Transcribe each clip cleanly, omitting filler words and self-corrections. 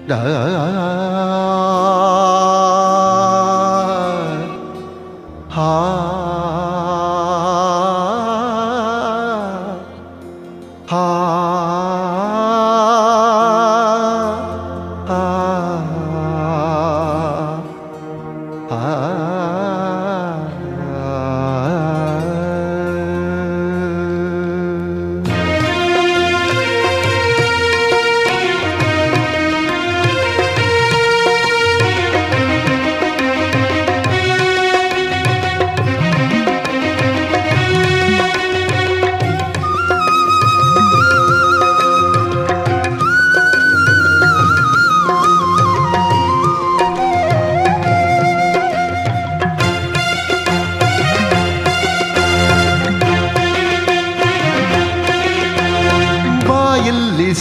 the ಹಾ ಹಾ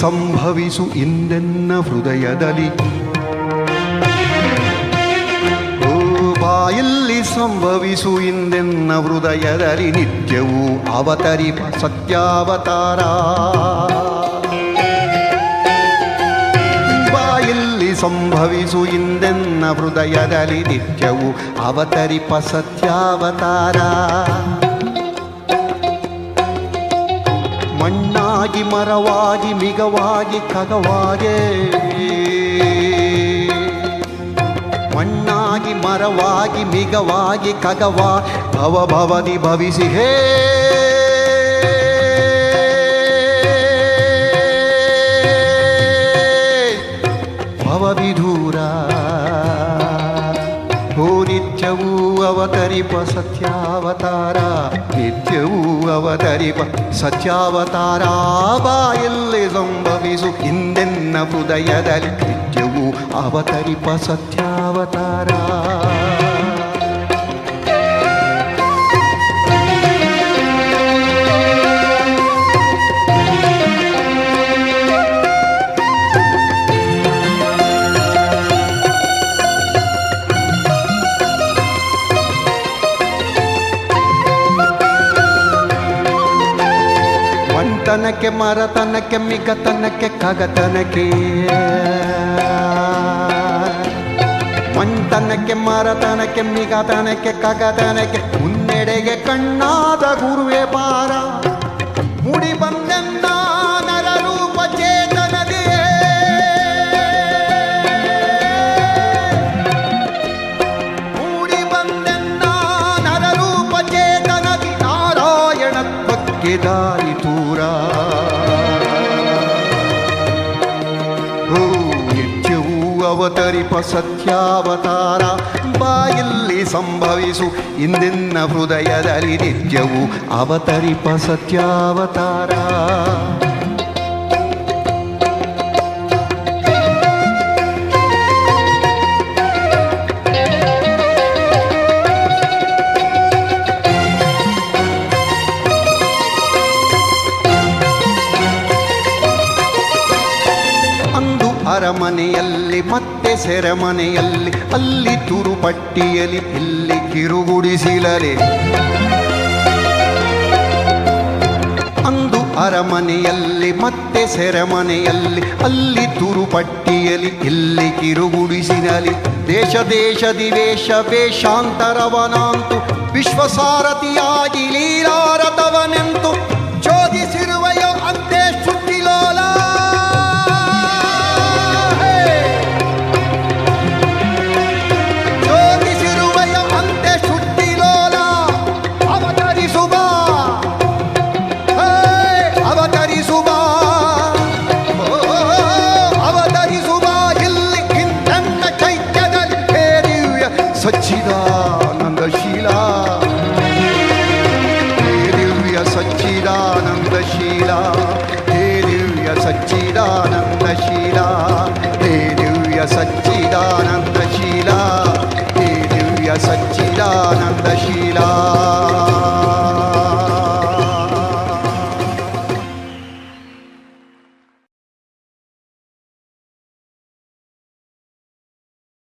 ಸಂಭವಿಸು ಇಂದೆನ್ನ ಹೃದಯದಲ್ಲಿ ಓ ಬಾಯಲ್ಲಿ ಸಂಭವಿಸು ಇಂದೆನ್ನ ಹೃದಯದಲ್ಲಿ ನಿತ್ಯವೂ ಅವತರಿಪ ಸತ್ಯಾವತಾರ ಬಾಯಲ್ಲಿ ಸಂಭವಿಸು ಇಂದೆನ್ನ ಹೃದಯದಲ್ಲಿ ನಿತ್ಯವೂ ಅವತರಿಪ ಸತ್ಯಾವತಾರ ಮಣ್ಣಾಗಿ ಮರವಾಗಿ ಮಿಗವಾಗಿ ಖಗವಾಗೆ ಮಣ್ಣಾಗಿ ಮರವಾಗಿ ಮಿಗವಾಗಿ ಖಗವಾ ಭವದಿ ಭವಿಸಿ ಹೇ ಭವವಿಧೂರ ಓ ನಿತ್ಯವೂ ಅವತರಿಪ ಸತ್ಯಾವತಾರ ನಿತ್ಯವೂ ಅವತರಿಪ ಸತ್ಯಾವತಾರ ಬಾಯಲ್ಲಿ ಸಂಭವಿಸು ಹಿಂದೆನ್ನ ಹೃದಯದಲ್ಲಿ ನಿತ್ಯವೂ ಅವತರಿಪ ಸತ್ಯಾವತಾರ ತನಕ್ಕೆ ಮರತನಕ್ಕೆ ಮಿಗತನಕ್ಕೆ ಖಗತನಕ್ಕೆ ಮಂತನಕ್ಕೆ ಮರತನಕ್ಕೆ ಮಿಗತನಕ್ಕೆ ಖಗತನಕ್ಕೆ ಮುನ್ನೆಡೆಗೆ ಕಣ್ಣಾದ ಗುರುವೆ ಪಾರ ಮುಡಿ ಬಂದೆನ್ನ ನರರೂಪ ಚೇತನದೇ ಮುಡಿ ಬಂದೆನ್ನ ನರರೂಪ ಚೇತನದಿ ನಾರಾಯಣತ್ವಕ್ಕೆ ದಾರಿ ತೂರ ನಿತ್ಯವೂ ಅವತರಿಪ ಸತ್ಯಾವತಾರ ಬಾಯಲ್ಲಿ ಸಂಭವಿಸು ಇಂದಿನ ಹೃದಯದಲ್ಲಿ ನಿತ್ಯವೂ ಅವತರಿಪ ಸತ್ಯಾವತಾರ ಅರಮನೆಯಲ್ಲಿ ಮತ್ತೆ ಸೆರೆಮನೆಯಲ್ಲಿ ಅಲ್ಲಿ ತುರುಪಟ್ಟಿಯಲ್ಲಿ ಇಲ್ಲಿ ಕಿರುಗುಡಿಸಿಲರೆ ಅಂದು ಅರಮನೆಯಲ್ಲಿ ಮತ್ತೆ ಸೆರೆಮನೆಯಲ್ಲಿ ಅಲ್ಲಿ ತುರುಪಟ್ಟಿಯಲ್ಲಿ ಇಲ್ಲಿ ಕಿರುಗುಡಿಸಿನಲಿ ದೇಶ ದೇಶದಿ ವೇಷ ವೇಷಾಂತರವನಾಂತು ವಿಶ್ವಸಾರಥಿಯಾಗಿ ಲೀಲಾರಥವನೆಂತು ಚೋದಿಸಿರುವೆಯೋ ಅಂತೆ ಶ್ರುತಿಲೋಲ ಸಚ್ಚಿದಾನಂದಶೀಲ ಹೇ ದಿವ್ಯ ಸಚ್ಚಿದಾನಂದಶೀಲ ಹೇ ದಿವ್ಯ ಸಚ್ಚಿದಾನಂದಶೀಲ ಹೇ ದಿವ್ಯ ಸಚ್ಚಿದಾನಂದಶೀಲ ಹೇ ದಿವ್ಯ ಸಚ್ಚಿದಾನಂದಶೀಲ